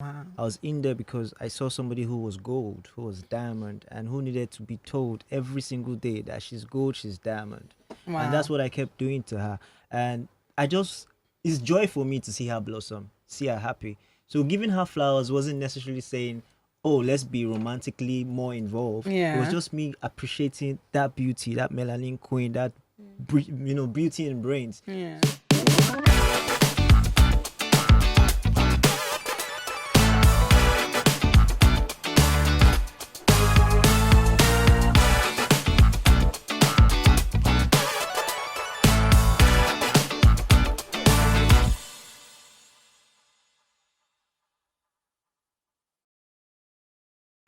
Wow. I was in there because I saw somebody who was gold, who was diamond, and who needed to be told every single day that she's gold, she's diamond. And Wow. that's what I kept doing to her. And it's joy for me to see her blossom, see her happy. So giving her flowers wasn't necessarily saying, oh, let's be romantically more involved. It was Yeah. just me appreciating that beauty, that melanin queen, that, beauty in brains. Yeah.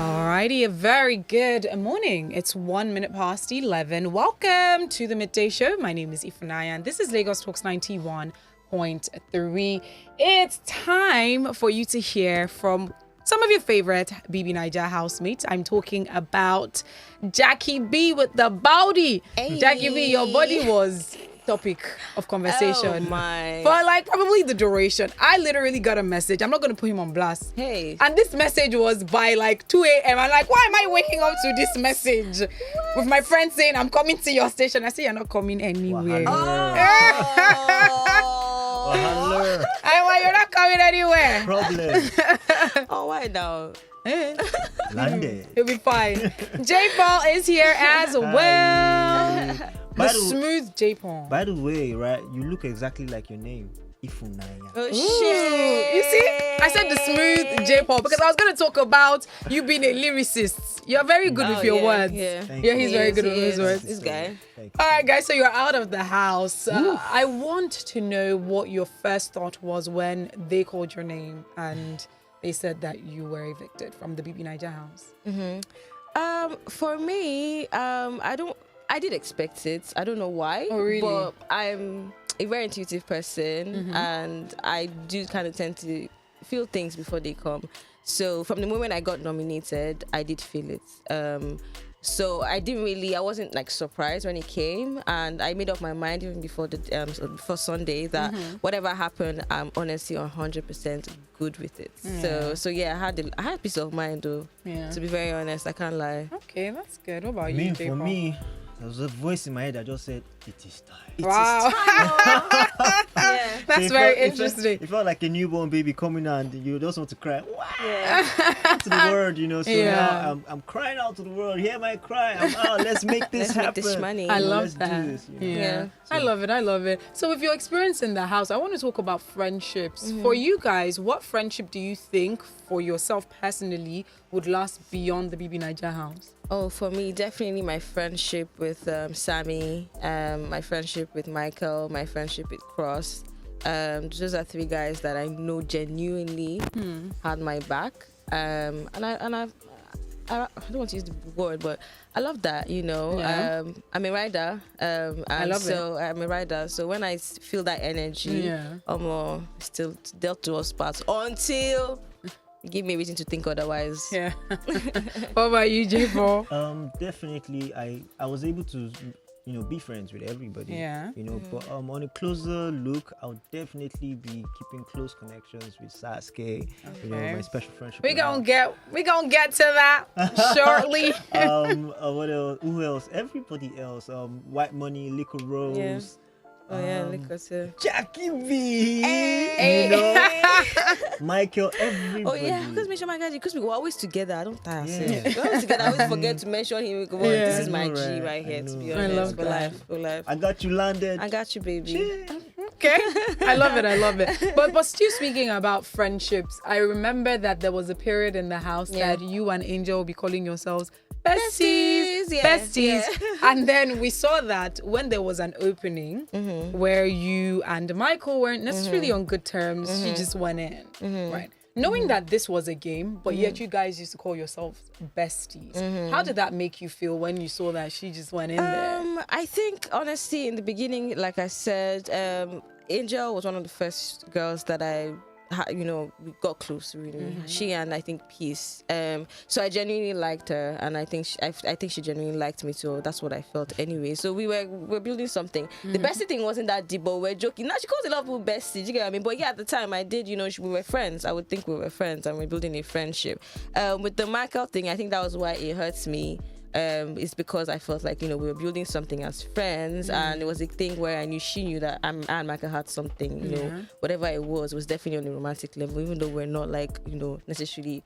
Alrighty, a very good morning. It's 1 minute past 11. Welcome to the Midday Show. My name is BBNaija, and this is Lagos Talks 91.3. It's time for you to hear from some of your favorite BBNaija housemates. I'm talking about Jackie B with the body. Hey. Jackie B, your body was topic of conversation. Oh my. For like probably the duration. I literally got a message. I'm not going to put him on blast. Hey. And this message was by like 2 a.m. I'm like, why am I waking up to this message? With my friend saying, I'm coming to your station. I say, you're not coming anywhere. Wahala. I'm like, you're not coming anywhere. Problem. Oh, why now? Lande. You'll be fine. JayPaul is here as well. The smooth JayPaul. By the way, right, you look exactly like your name, BBNaija. Oh, Ooh, shit. you see, I said the smooth JayPaul because I was going to talk about you being a lyricist. You're very good with your words. Yeah. Yeah, he's very good with his words. This guy. Thank you. All right, guys, so you're out of the house. I want to know what your first thought was when they called your name and they said that you were evicted from the BBNaija house. For me, I did expect it. I don't know why. Oh, really? But I'm a very intuitive person, and I do kind of tend to feel things before they come. So from the moment I got nominated, I did feel it. So I wasn't like surprised when it came, and I made up my mind even before before Sunday that whatever happened, I'm honestly 100% good with it. So yeah, I had peace of mind though. Yeah. To be very honest, I can't lie. Okay, that's good. What about I you, mean, for JayPaul? me, there was a voice in my head that just said, it is time. Wow. Yeah. That's So very it felt interesting. it felt like a newborn baby coming out and you just want to cry. Wow. Yeah. To the world, So Yeah. now I'm crying out to the world. Hear my cry. I'm out. Let's make this Let's make happen. this money. I You know, love let's that. do this. Yeah. So- I love it. I love it. So with your experience in the house, I want to talk about friendships. For you guys, what friendship do you think for yourself personally would last beyond the BBNaija house? Oh, for me, definitely my friendship with Sammy, my friendship with Michael, my friendship with Cross. Those are three guys that I know genuinely had my back. And I don't want to use the word, but I love that, Yeah. I'm a rider. I love so I'm a rider. So when I feel that energy, still dealt to us parts until give me a reason to think otherwise. Yeah. What about you, JayPaul? Definitely, I was able to, be friends with everybody. Yeah. But on a closer look, I'll definitely be keeping close connections with Saskay. Okay. My special friendship. We with gonna her. get to that shortly. What else? Who else? Everybody else. White Money, Liquor Rose. Yeah. Oh yeah, look at it. Jackie B. Hey. Michael, everybody. Oh yeah, because mention my guy because we were always together. I don't tire. Yeah. We're always together. I always forget to mention him. Come on, Yeah. this is I my know, G right? right here. To be I honest, love for that. life, for life. I got you landed. I got you, baby. Okay, I love it. But still speaking about friendships, I remember that there was a period in the house Yeah. that you and Angel will be calling yourselves besties, Yeah, besties. And then we saw that when there was an opening where you and Michael weren't necessarily on good terms, she just went in, right? Knowing that this was a game, but yet you guys used to call yourselves besties. How did that make you feel when you saw that she just went in there? I think honestly, in the beginning, like I said, Angel was one of the first girls that I we got close really. She and I think Peace. So I genuinely liked her, and I think I think she genuinely liked me too. That's what I felt anyway. So we're building something. The bestie thing wasn't that deep, but we're joking. Now she calls a lot of people bestie. You get what I mean? But yeah, at the time I did. We were friends. I would think we were friends, and we're building a friendship. With the Michael thing, I think that was why it hurts me. It's because I felt like we were building something as friends, and it was a thing where I knew she knew that I and Michael had something. Whatever it was definitely on the romantic level, even though we're not like necessarily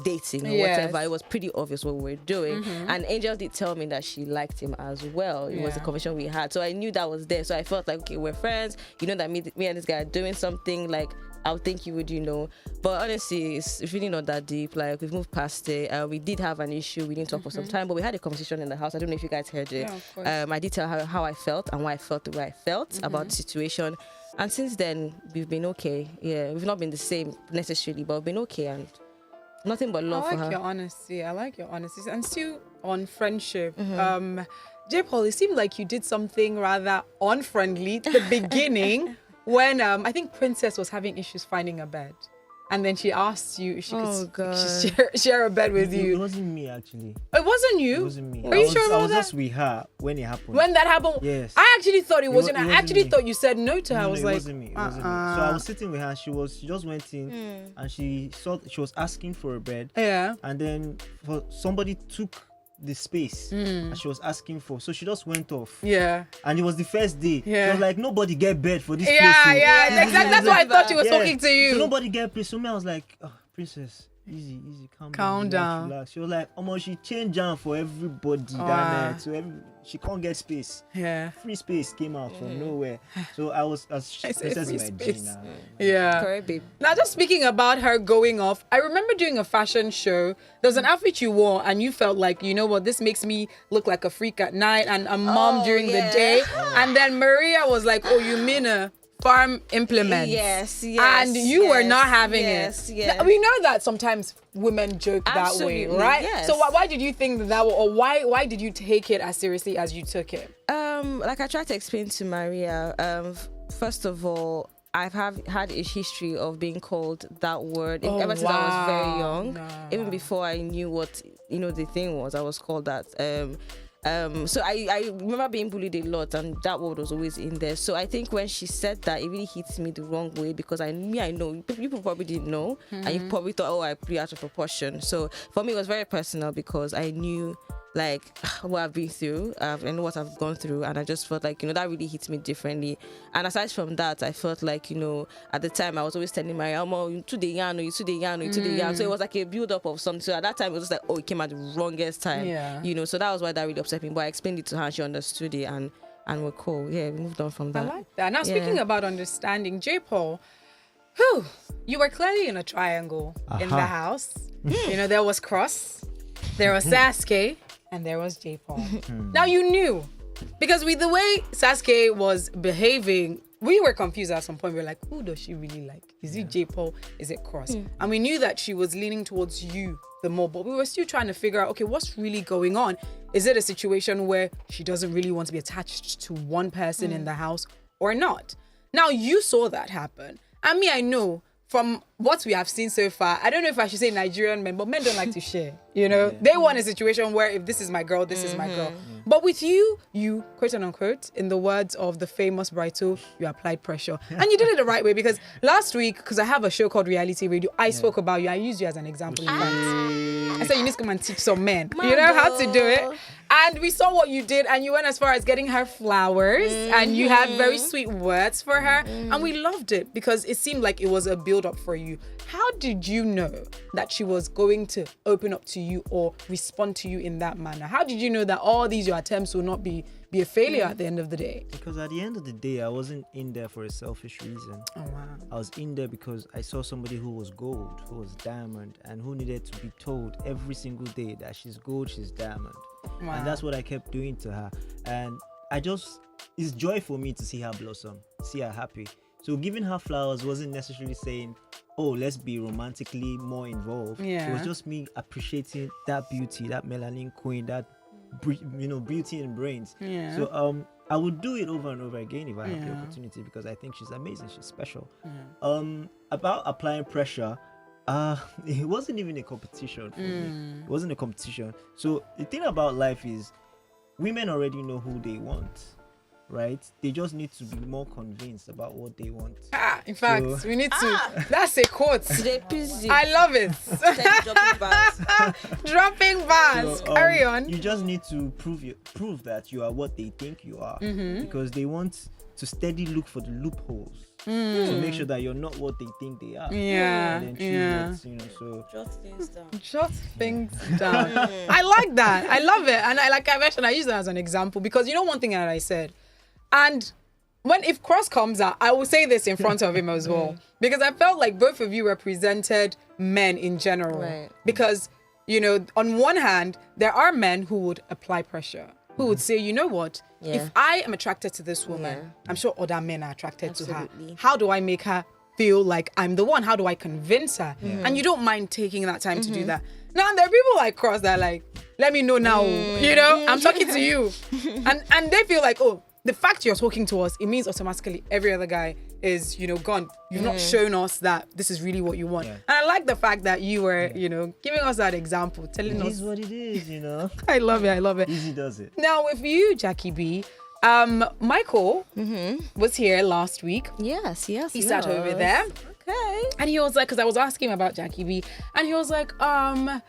dating or whatever. It was pretty obvious what we were doing, and Angel did tell me that she liked him as well. It was a conversation we had, so I knew that was there. So I felt like, okay, we're friends. That me and this guy are doing something. Like, I would think you would, but honestly, it's really not that deep. Like, we've moved past it. We did have an issue. We didn't talk for some time, but we had a conversation in the house. I don't know if you guys heard it. I did tell her how I felt and why I felt the way I felt about the situation. And since then, we've been okay. Yeah, we've not been the same necessarily, but we've been okay, and nothing but love for her. I like your honesty. And still on friendship. JayPaul, it seemed like you did something rather unfriendly at the beginning. When I think Princess was having issues finding a bed, and then she asked you if she could share a bed with you. It wasn't me, actually. It wasn't you? It wasn't me. Are you sure about that? I was just with her when it happened. When that happened? Yes. I actually thought it wasn't. I actually me. thought you said no to her. I was it like, wasn't me. It wasn't me. So I was sitting with her. She just went in, and she was asking for a bed. Yeah. And then somebody took the space and she was asking for, so she just went off. Yeah. And it was the first day. Yeah. She was like, nobody get bed for this place. Yeah, exactly. That's why I thought she was talking to you. So nobody get place. So me, I was like, oh, Princess, easy, calm down. Relax. She was like, she changed down for everybody that night. So she can't get space. Yeah. Free space came out from nowhere. So I was Princess in my G now. Yeah. Correct, babe. Now, just speaking about her going off, I remember doing a fashion show. There was an outfit you wore, and you felt like, you know what, this makes me look like a freak at night and a mom during the day. And then Maria was like, oh, you mean a farm implement? Yes. And you were not having it. Now, we know that sometimes women joke that way, right? Yes. So why did you think that or why did you take it as seriously as you took it? Like I tried to explain to Maria, first of all, I've had a history of being called that word ever since I was very young. Even before I knew what the thing was, I was called that. So I remember being bullied a lot, and that word was always in there. So I think when she said that, it really hit me the wrong way, because I know people probably didn't know, and you probably thought, oh, I blew out of proportion. So for me, it was very personal, because I knew like what I've been through and what I've gone through, and I just felt like that really hit me differently. And aside from that, I felt like at the time I was always telling Maria, you too the yarn, you too the yarn, you too the yarn. So it was like a build up of something. So at that time it was just like, oh, it came at the wrongest time. So that was why that really upset me. But I explained it to her and she understood it, and we're cool. Yeah, we moved on from that. I like that. Now speaking about understanding, JayPaul, you were clearly in a triangle in the house. There was Cross, there was Saskay, and there was JayPaul. Now you knew, because with the way Saskay was behaving, we were confused at some point. We were like, who does she really like? Is it JayPaul? Is it Cross? And we knew that she was leaning towards you the more, but we were still trying to figure out, okay, what's really going on? Is it a situation where she doesn't really want to be attached to one person in the house or not? Now you saw that happen. And me, I know from what we have seen so far, I don't know if I should say Nigerian men, but men don't like to share. They want a situation where if this is my girl, this is my girl. But with you, quote unquote, in the words of the famous Brighto, you applied pressure. And you did it the right way, because last week, because I have a show called Reality Radio, I spoke about you. I used you as an example. In fact, I said you need to come and teach some men. You know how to do it. And we saw what you did, and you went as far as getting her flowers, and you had very sweet words for her, and we loved it, because it seemed like it was a build-up for you. How did you know that she was going to open up to you or respond to you in that manner? How did you know that all these your attempts will not be a failure at the end of the day? Because at the end of the day, I wasn't in there for a selfish reason. Oh, wow. I was in there because I saw somebody who was gold, who was diamond, and who needed to be told every single day that she's gold, she's diamond. Wow. And that's what I kept doing to her. And it's joy for me to see her blossom, see her happy. So giving her flowers wasn't necessarily saying, oh, let's be romantically more involved. It was just me appreciating that beauty, that melanin queen, that beauty and brains. Yeah. So I would do it over and over again if I have the opportunity, because I think she's amazing. She's special. About applying pressure, it wasn't even a competition for me. It wasn't a competition. So the thing about life is, women already know who they want, right? They just need to be more convinced about what they want. In fact, we need to. That's a quote. I love it. Dropping bars. So, Carry on. You just need to prove that you are what they think you are, because they want to steadily look for the loopholes to make sure that you're not what they think they are. Yeah. And then choose what, so Jot things down. Jot things down. I like that. I love it. And I mentioned, I use that as an example because one thing that I said, and if Cross comes out, I will say this in front of him as well, because I felt like both of you represented men in general. Right. Because, on one hand, there are men who would apply pressure, who would say, you know what, if I am attracted to this woman, I'm sure other men are attracted to her. How do I make her feel like I'm the one? How do I convince her? And you don't mind taking that time to do that. Now, there are people like Cross that are like, let me know now, I'm talking to you. And they feel like, oh, the fact you're talking to us, it means automatically every other guy is, gone. You've not shown us that this is really what you want. Yeah. And I like the fact that you were, giving us that example, telling us. It is what it is, I love it. Easy does it. Now, with you, Jackie B, Michael was here last week. Yes. He sat over there. Okay. And he was like, because I was asking him about Jackie B, and he was like, I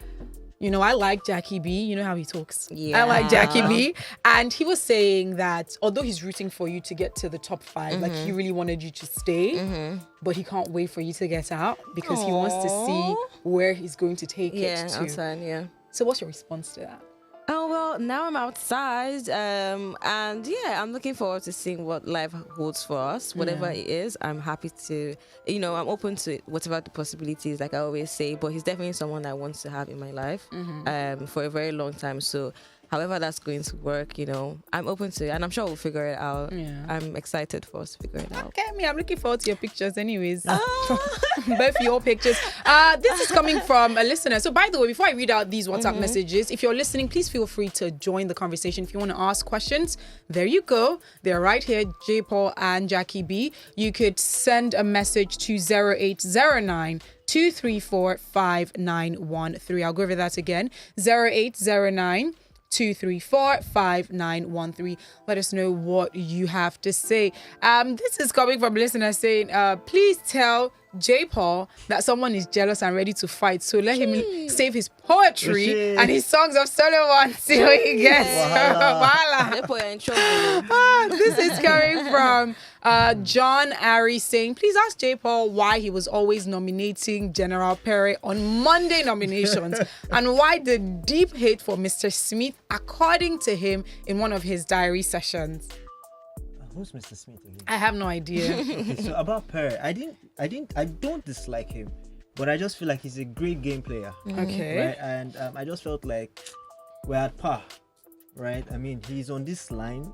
like Jackie B. You know how he talks. Yeah. I like Jackie B. And he was saying that although he's rooting for you to get to the top 5, like he really wanted you to stay, but he can't wait for you to get out because he wants to see where he's going to take it to. Outside, So what's your response to that? Oh, well, now I'm outside, and I'm looking forward to seeing what life holds for us. Whatever it is, I'm happy to, I'm open to it, whatever the possibilities, like I always say, but he's definitely someone I want to have in my life for a very long time. So however that's going to work, I'm open to it, and I'm sure we'll figure it out. Yeah. I'm excited for us to figure it out. Okay, I'm looking forward to your pictures anyways. Both your pictures. This is coming from a listener. So by the way, before I read out these WhatsApp messages, if you're listening, please feel free to join the conversation. If you want to ask questions, there you go. They're right here, JayPaul and Jackie B. You could send a message to 0809 234 5913. I'll go over that again. 0809 234 5913. Let us know what you have to say. This is coming from a listener saying, please tell JayPaul that someone is jealous and ready to fight. So let him save his poetry and his songs of Solomon till he gets This is coming from John Ari saying, please ask JayPaul why he was always nominating General Perry on Monday nominations and why the deep hate for Mr. Smith, according to him in one of his diary sessions. Who's Mr. Smith again? I have no idea. Okay, so about Perry, I don't dislike him, but I just feel like he's a great game player. Okay. Right? And I just felt like we're at par, right? I mean, he's on this line.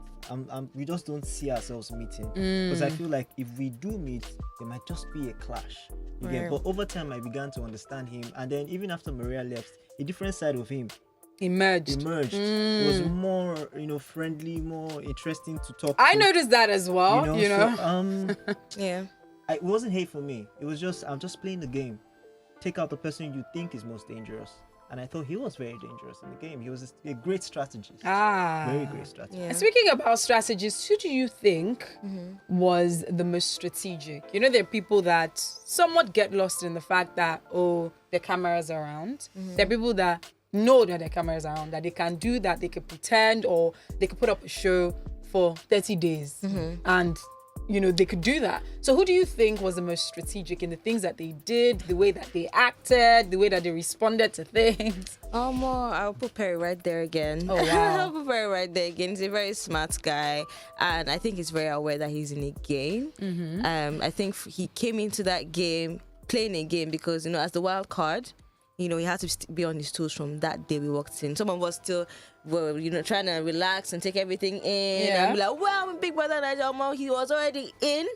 We just don't see ourselves meeting, because I feel like if we do meet, there might just be a clash. But over time, I began to understand him, and then even after Maria left, a different side of him emerged. It was more, friendly, more interesting to talk to. I noticed that as well, So, yeah. It wasn't hate for me. It was just, I'm just playing the game. Take out the person you think is most dangerous. And I thought he was very dangerous in the game. He was a great strategist. Very great strategist. Yeah. Speaking about strategists, who do you think was the most strategic? There are people that somewhat get lost in the fact that, the camera's around. There are people that know that their cameras are on, that they can do that, they could pretend, or they could put up a show for 30 days and they could do that. So who do you think was the most strategic in the things that they did, the way that they acted, the way that they responded to things? I'll put Perry right there again. Oh, wow. I'll put Perry right there again. He's a very smart guy, and I think he's very aware that he's in a game. I think he came into that game playing a game because, as the wild card, he had to be on his toes from that day we walked in. Some of us still were, trying to relax and take everything in. And be like, well, I'm a big brother. And he was already in,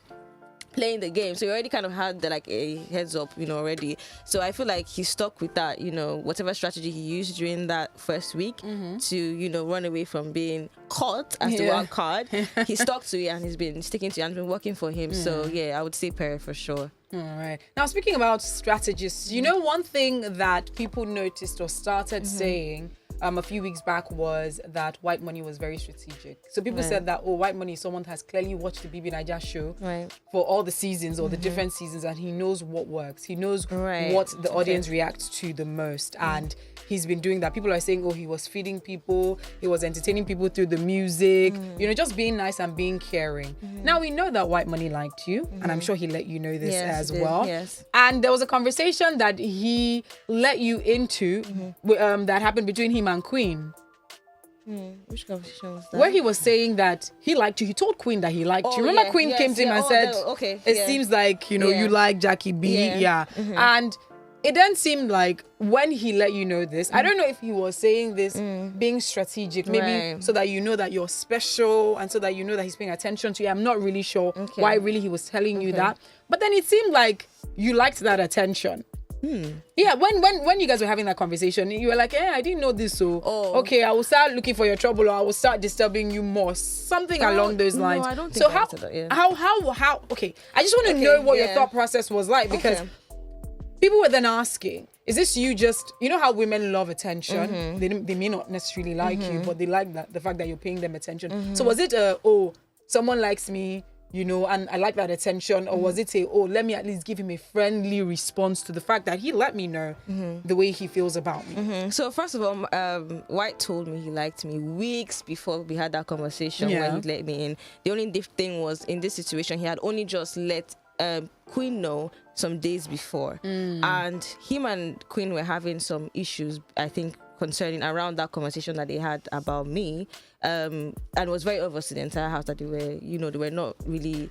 playing the game, so he already kind of had the, like a heads up, already. So I feel like he stuck with that, whatever strategy he used during that first week to, run away from being caught as the wild card. He stuck to it and he's been sticking to it and it's been working for him. So yeah, I would say Perry for sure. All right. Now, speaking about strategists, one thing that people noticed or started saying a few weeks back was that White Money was very strategic. So people said that, White Money is someone who has clearly watched the BBNaija show for all the seasons or the different seasons, and he knows what works. He knows what the audience reacts to the most. And he's been doing that. People are saying, he was feeding people, he was entertaining people through the music, just being nice and being caring. Now, we know that White Money liked you, and I'm sure he let you know this as well. Yes. And there was a conversation that he let you into that happened between him and Queen. Which conversation was that? Where he was saying that he liked you. He told Queen that he liked you. Remember, Queen came to him and said, it seems like, you like Jackie B. And it then seemed like when he let you know this, I don't know if he was saying this being strategic, maybe so that you know that you're special and so that you know that he's paying attention to you. I'm not really sure why really he was telling you that. But then it seemed like you liked that attention. Yeah, when you guys were having that conversation, you were like, I didn't know this, so okay, I will start looking for your trouble, or I will start disturbing you more, something along those lines. No, I don't think so I said that, how okay, I just want to know what your thought process was like, because people were then asking, is this you just, how women love attention? They may not necessarily like you, but they like the fact that you're paying them attention. So was it someone likes me, and I like that attention, or was it let me at least give him a friendly response to the fact that he let me know the way he feels about me? So first of all, White told me he liked me weeks before we had that conversation where he let me in. The only thing was, in this situation, he had only just let Queen know some days before, and him and Queen were having some issues, I think, concerning around that conversation that they had about me, and it was very obvious to the entire house that they were not really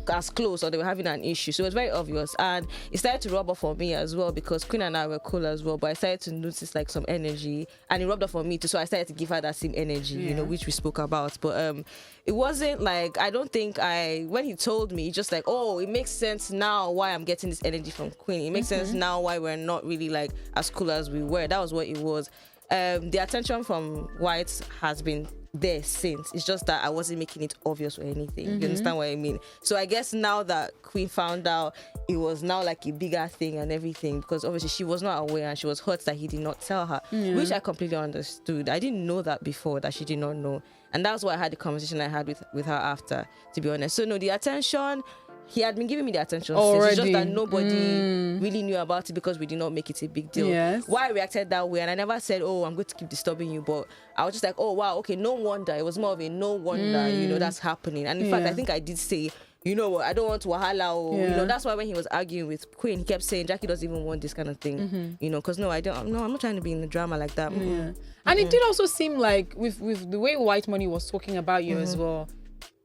as close, or they were having an issue. So it was very obvious, and it started to rub off on me as well, because Queen and I were cool as well, but I started to notice like some energy, and it rubbed off on me too. So I started to give her that same energy, which we spoke about. But it wasn't like, I don't think when he told me, just like, it makes sense now why I'm getting this energy from Queen. It makes sense now why we're not really like as cool as we were. That was what it was. The attention from White has been there since. It's just that I wasn't making it obvious or anything. You understand what I mean? So I guess now that Queen found out, it was now like a bigger thing and everything, because obviously she was not aware and she was hurt that he did not tell her, which I completely understood. I didn't know that before, that she did not know. And that's why I had the conversation I had with her after, to be honest. So no, the attention, he had been giving me the attention since. It's just that nobody really knew about it because we did not make it a big deal. Why I reacted that way, and I never said, I'm going to keep disturbing you, but I was just like, wow, okay, no wonder. It was more of a no wonder, that's happening. And in fact, I think I did say, I don't want to wahala, or that's why when he was arguing with Queen, he kept saying Jackie doesn't even want this kind of thing, because I'm not trying to be in the drama like that. And it did also seem like with the way White Money was talking about you as well,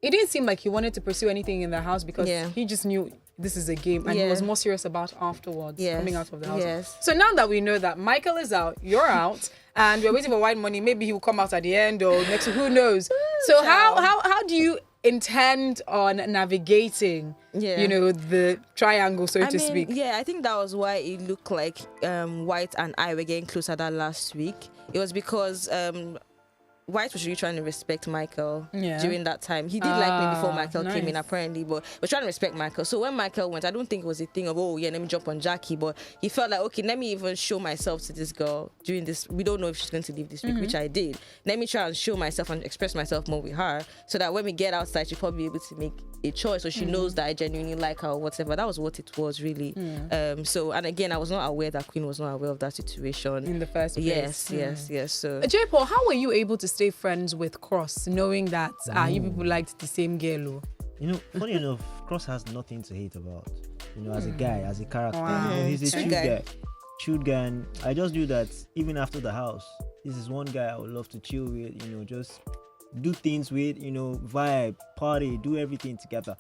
it didn't seem like he wanted to pursue anything in the house, because he just knew this is a game, and he was more serious about afterwards, coming out of the house. So now that we know that Michael is out, you're out, and we're waiting for White Money, maybe he will come out at the end or next, who knows. So how do you intend on navigating the triangle, so to speak? I think that was why it looked like White and I were getting closer that last week. It was because White was really trying to respect Michael during that time. He did like me before Michael came in, apparently, but was trying to respect Michael. So when Michael went, I don't think it was a thing of, let me jump on Jackie, but he felt like, okay, let me even show myself to this girl during this. We don't know if she's going to leave this week, which I did. Let me try and show myself and express myself more with her, so that when we get outside, she'll probably be able to make a choice, so she knows that I genuinely like her or whatever. That was what it was, really. So, and again, I was not aware that Queen was not aware of that situation in the first place. Yes. So, JayPaul, how were you able to stay friends with Cross, knowing that you people liked the same girl? Funny enough, Cross has nothing to hate about. As a guy, as a character, he's a chilled guy, and I just knew that even after the house, this is one guy I would love to chill with. Just do things with, vibe, party, do everything together.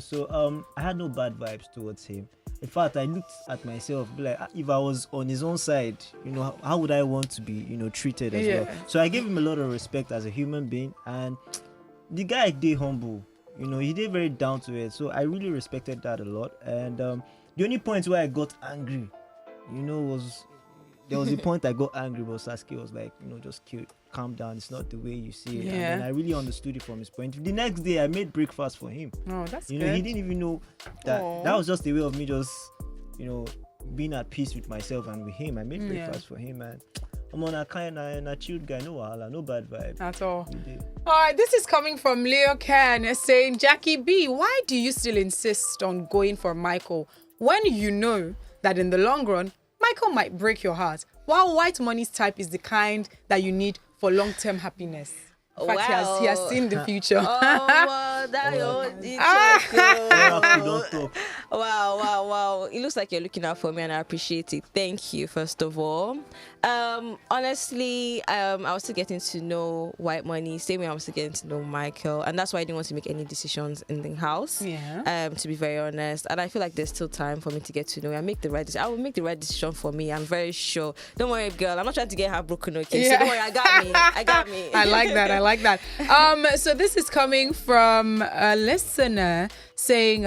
So I had no bad vibes towards him. In fact, I looked at myself, like, if I was on his own side, how would I want to be, treated as well? So I gave him a lot of respect as a human being, and the guy, they humble. You know, he did very down to it. So I really respected that a lot. And the only point where I got angry, you know, was there was a point I got angry, but Saskay was like, you know, just cute, calm down. It's not the way you see it. Yeah. And then I really understood it from his point. The next day, I made breakfast for him. Oh, that's You good. know, he didn't even know that. Aw. That was just a way of me just, you know, being at peace with myself and with him. I made Yeah. breakfast for him, and I'm on a kind and a chilled guy. No wahala, no bad vibe. At all. You did. All right, this is coming from Leo Ken saying, Jackie B, why do you still insist on going for Michael when you know that in the long run, Michael might break your heart, while white money's type is the kind that you need for long-term happiness? In fact, he has seen the future. Don't talk. Wow. It looks like you're looking out for me and I appreciate it. Thank you, first of all. Honestly, I was still getting to know White Money, same way I'm still getting to know Michael. And that's why I didn't want to make any decisions in the house. Yeah. To be very honest. And I feel like there's still time for me to get to know you and make the right decision. I will make the right decision for me. I'm very sure. Don't worry, girl. I'm not trying to get heartbroken, okay? Yeah. So don't worry, I got me. I like that. So this is coming from a listener saying,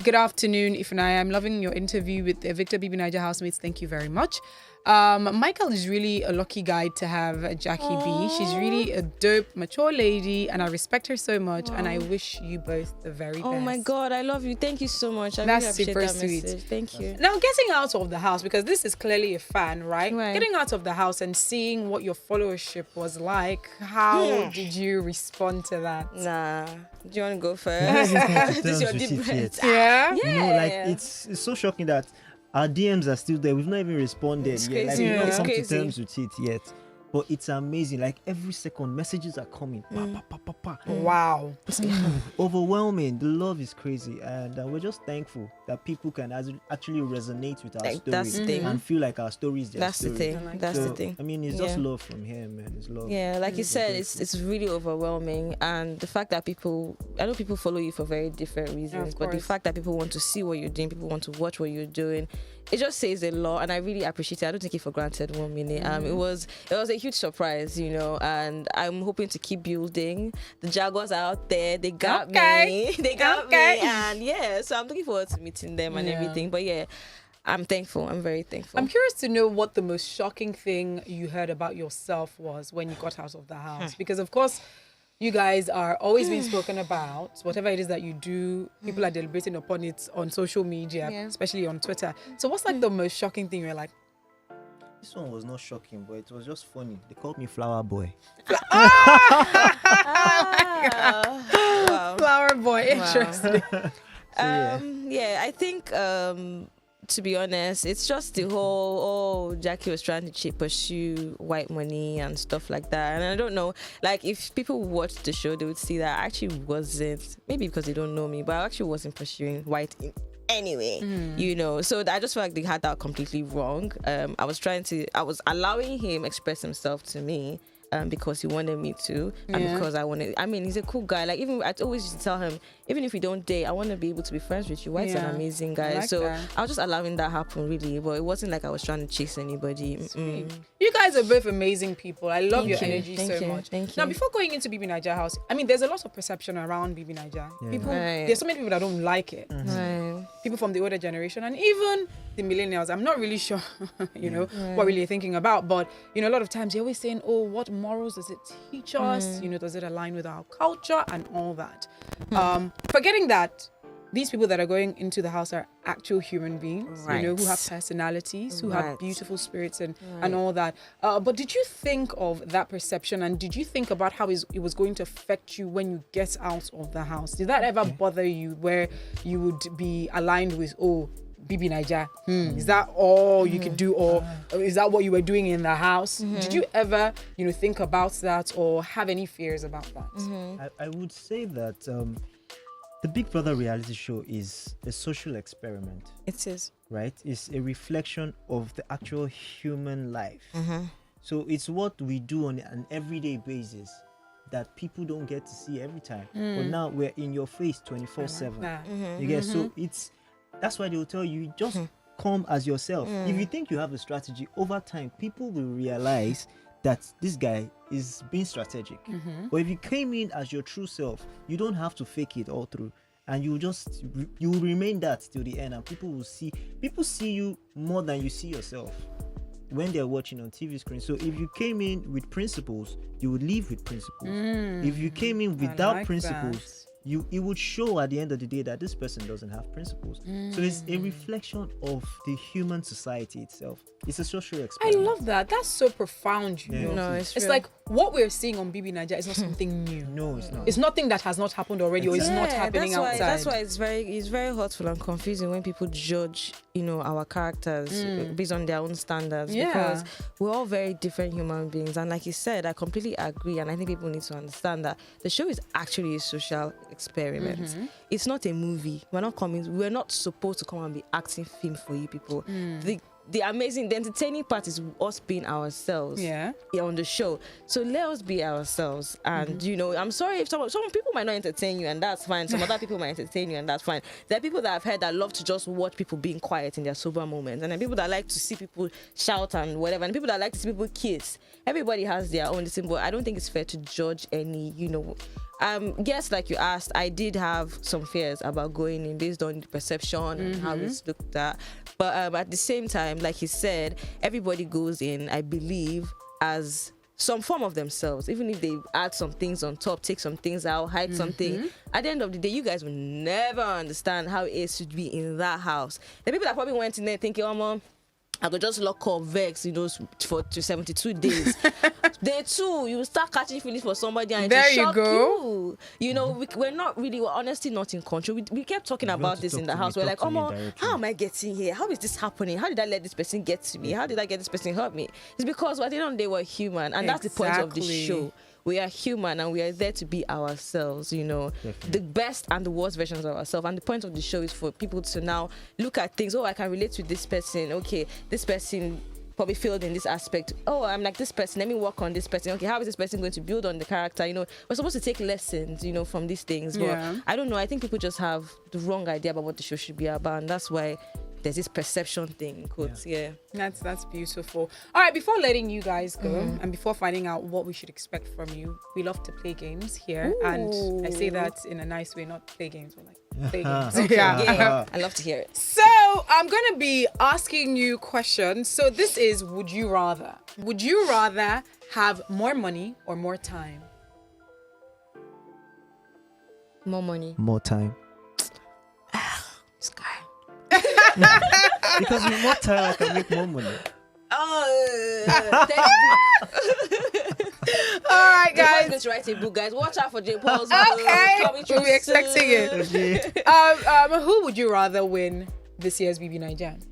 good afternoon, Ifeanyi. I'm loving your interview with the evicted BBNaija housemates. Thank you very much. Michael is really a lucky guy to have Jackie B. She's really a dope, mature lady, and I respect her so much. And I wish you both the very best. Oh my God, I love you. Thank you so much. I That's really appreciate super that sweet. message. Thank you. Now, getting out of the house, because this is clearly a fan, right? Right. Getting out of the house and seeing what your followership was like, how did you respond to that? Nah. Do you want to go first? This is your deep breath. Yeah? You know, like it's so shocking that our DMs are still there. We've not even responded It's yet. Like crazy. we've not It's come to crazy. terms with it yet. But it's amazing. Like every second, messages are coming. Pa, pa, pa, pa, pa. Wow. Overwhelming. The love is crazy, and we're just thankful that people can actually resonate with our Like, story that's the thing. and feel like our story is their That's the story. thing. like That's So, the thing. I mean, it's just love from here, man. It's love. Yeah, like you said, it's really overwhelming, and the fact that I know people follow you for very different reasons, but the course. fact that people want to see what you're doing, people want to watch what you're doing, it just says a lot, and I really appreciate it. I don't take it for granted 1 minute. It was a huge surprise, you know, and I'm hoping to keep building. The Jaguars are out there. They got me. They got me, and yeah, so I'm looking forward to meeting them and everything. But yeah, I'm thankful. I'm very thankful. I'm curious to know what the most shocking thing you heard about yourself was when you got out of the house. Because, of course, you guys are always being spoken about. Whatever it is that you do, people are deliberating upon it on social media, especially on Twitter. So what's like the most shocking thing you're like, This one was not shocking, but it was just funny. They called me Flower Boy. Wow. Flower Boy, interesting. Yeah, I think to be honest, it's just the whole Jackie was trying to pursue White Money and stuff like that. And I don't know, like if people watched the show, they would see that I actually wasn't, maybe because they don't know me, but I actually wasn't pursuing White in anyway, you know. So I just feel like they had that completely wrong. I was allowing him express himself to me. Because he wanted me to, and because he's a cool guy. Like, even I always used to tell him, even if we don't date, I want to be able to be friends with you. White's an amazing guy. Like so that. I was just allowing that happen, really. But it wasn't like I was trying to chase anybody. You guys are both amazing people. I love your Thank you. energy Thank so you. much. Thank Now, you. before going into BBNaija house, I mean, there's a lot of perception around BBNaija. People, Right. there's so many people that don't like it. Right. People from the older generation and even the millennials. I'm not really sure, what really you're thinking about. But, a lot of times you're always saying, oh, what morals does it teach us? Does it align with our culture and all that? Forgetting that these people that are going into the house are actual human beings, Right. who have personalities, who have Right. beautiful spirits and all that. But did you think of that perception, and did you think about how it was going to affect you when you get out of the house? Did that ever bother you, where you would be aligned with, BBNaija, is that all you could do, or is that what you were doing in the house? Did you ever, think about that or have any fears about that? I would say that the Big Brother reality show is a social experiment, It is. right? It's a reflection of the actual human life. So it's what we do on an everyday basis that people don't get to see every time. But now we're in your face 24/7. You get so that's why they will tell you just come as yourself. If you think you have a strategy, over time people will realize that this guy is being strategic. But if you came in as your true self, you don't have to fake it all through, and you will remain that till the end, and people see you more than you see yourself when they're watching on TV screen. So if you came in with principles, you would leave with principles. If you came in without principles, it would show at the end of the day that this person doesn't have principles. So it's a reflection of the human society itself. It's a social I experiment. love that. That's so profound, you know. No, It's real. like what we're seeing on BBNaija is not something new. No, it's not. It's nothing that has not happened already or is not happening outside. That's why it's very hurtful and confusing when people judge, our characters based on their own standards. Yeah. Because we're all very different human beings. And like you said, I completely agree. And I think people need to understand that the show is actually a social experiment. It's not a movie. We're not supposed to come and be acting film for you people. The entertaining part is us being ourselves on the show. So let us be ourselves. And, I'm sorry if some people might not entertain you, and that's fine. Some other people might entertain you, and that's fine. There are people that I've heard that love to just watch people being quiet in their sober moments. And then people that like to see people shout and whatever. And people that like to see people kiss. Everybody has their own thing, but I don't think it's fair to judge any, yes, like you asked, I did have some fears about going in based on the perception and how it's looked at. But at the same time, like he said, everybody goes in, I believe, as some form of themselves. Even if they add some things on top, take some things out, hide something. At the end of the day, you guys will never understand how it is to be in that house. The people that probably went in there thinking, oh, Mom, I could just lock up vex, for 72 days. Day 2, you will start catching feelings for somebody and There it you shock go. We're honestly not in control. We kept talking about this in the house. We're like, oh, Mom, how am I getting here? How is this happening? How did I let this person get to me? How did I get this person hurt me? It's because at the end of the day, we're human. And that's the point of the show. We are human and we are there to be ourselves, the best and the worst versions of ourselves. And the point of the show is for people to now look at things. Oh, I can relate to this person. Okay, this person probably failed in this aspect. Oh, I'm like this person. Let me work on this person. Okay, how is this person going to build on the character? We're supposed to take lessons, from these things. But I don't know. I think people just have the wrong idea about what the show should be about. And that's why there's this perception thing in quotes. That's beautiful. All right, before letting you guys go and before finding out what we should expect from you, we love to play games here. Ooh. And I say that in a nice way, not play games, but like play games. Okay. Yeah. I love to hear it. So I'm going to be asking you questions. So this is, would you rather? Would you rather have more money or more time? More money. More time. Sky. Because with more time, I can make more money. Oh, all right, guys. JayPaul is going to write a book, guys. Watch out for JayPaul's book. Okay, we'll be expecting it. Who would you rather win this year's BBNaija?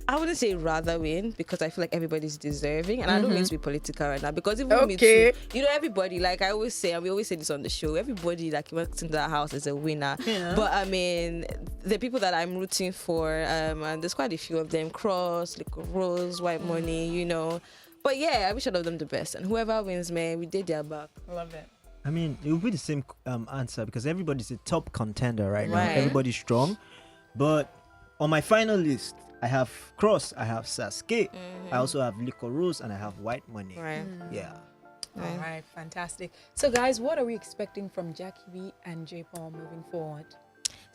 I wouldn't say rather win because I feel like everybody's deserving, and I don't mean to be political right now because even me too, everybody, like I always say, and we always say this on the show, everybody that works into that house is a winner. But I mean, the people that I'm rooting for, and there's quite a few of them: Cross, Liquor Rose, White Money, But yeah, I wish all of them the best, and whoever wins, man, we did their back. Love it. I mean, it will be the same answer because everybody's a top contender right now. Everybody's strong, but on my final list, I have Cross, I have Saskay, I also have Liquor Rose, and I have White Money. Yeah. All right, fantastic. So guys, what are we expecting from Jackie B and JayPaul moving forward?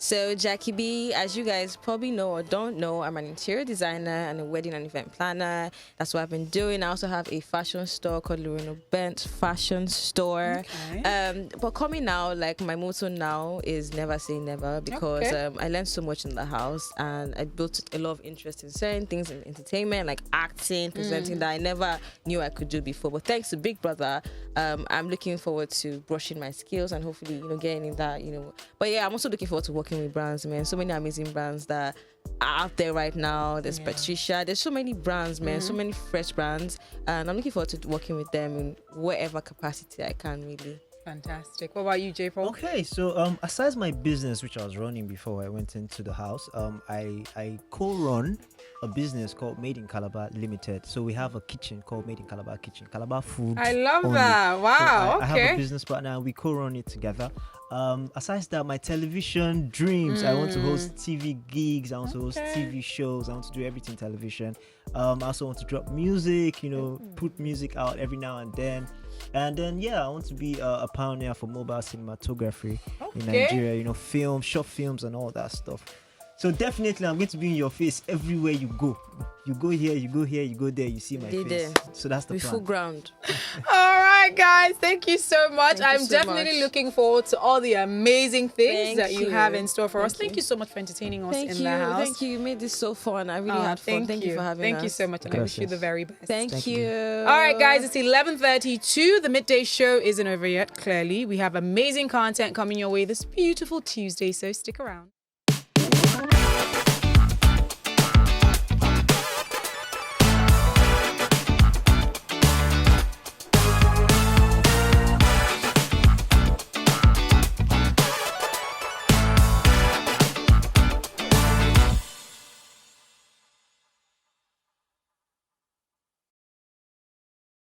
So Jackie B, as you guys probably know or don't know, I'm an interior designer and a wedding and event planner. That's what I've been doing. I also have a fashion store called Loreno Bent Fashion Store. Okay. But coming now, like my motto now is never say never because I learned so much in the house and I built a lot of interest in certain things in entertainment, like acting, presenting that I never knew I could do before. But thanks to Big Brother, I'm looking forward to brushing my skills and hopefully, getting in that, But yeah, I'm also looking forward to working with brands, man. So many amazing brands that are out there right now. There's Patricia. There's so many brands, man. So many fresh brands, and I'm looking forward to working with them in whatever capacity I can. Really fantastic. What about you, JayPaul? Okay, so aside my business, which I was running before I went into the house, I co-run a business called Made in Calabar Limited. So we have a kitchen called Made in Calabar Kitchen, Calabar Food. I love only. that. Wow. So I have a business partner and we co-run it together. Aside that, my television dreams. I want to host TV gigs. I want to host TV shows. I want to do everything television. I also want to drop music. Put music out every now and then. And then I want to be a pioneer for mobile cinematography in Nigeria. Film, short films, and all that stuff. So definitely, I'm going to be in your face everywhere you go. You go here, you go here, you go there, you see my face. There. So that's the plan. Full ground. All right, guys. Thank you so much. I'm so definitely looking forward to all the amazing things that you have in store for us. Thank you so much for entertaining us in the house. Thank you. You made this so fun. I really had fun. Thank you for having us. Thank you so much, and I wish you the very best. Thank you. All right, guys. It's 11:32. The midday show isn't over yet, clearly. We have amazing content coming your way this beautiful Tuesday, so stick around.